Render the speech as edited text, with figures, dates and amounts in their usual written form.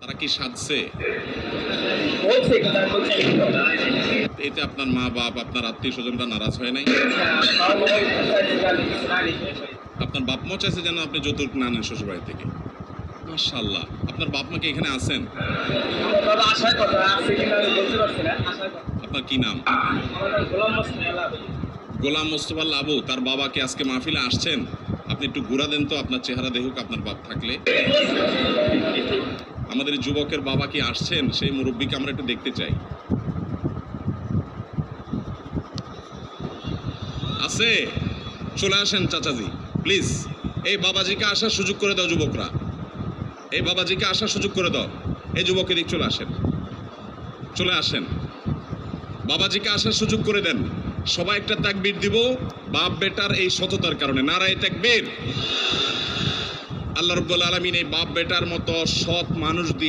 তারা কি সাজছে? এতে আপনার মা বাপ আপনার আত্মীয় স্বজনরা নারাজ হয় নাই? আপনার বাপ মা চাইছে যেন আপনি যৌতুক না নেন শ্বশুর বাড়ি থেকে। মাশাআল্লাহ, আপনার বাপ মা কি এখানে আছেন? আপনার কি নাম? গোলাম মোস্তফা লাবু। তার বাবা কি আজকে মাহফিলে আসছেন? আপনি একটু ঘুরা দেন তো, আপনার চেহারা দেখুক আপনার বাপ থাকলে। আমাদের যুবকের বাবা কি আসছেন? সেই মুরব্বীকে আমরা একটু দেখতে চাই। আছে? চলে আসেন চাচাজি প্লিজ। এই বাবাজিকে আসার সুযোগ করে দাও যুবকরা, এই বাবাজিকে আসার সুযোগ করে দাও। এই যুবকের দিক চলে আসেন, চলে আসেন, বাবাজিকে আসার সুযোগ করে দেন। সবাই একটা তাকবীর দিব বাপ বেটার এই সততার কারণে। নারায়ে তাকবীর। আল্লাহ রাব্বুল আলামিন এই বাপ বেটার মতো সৎ মানুষ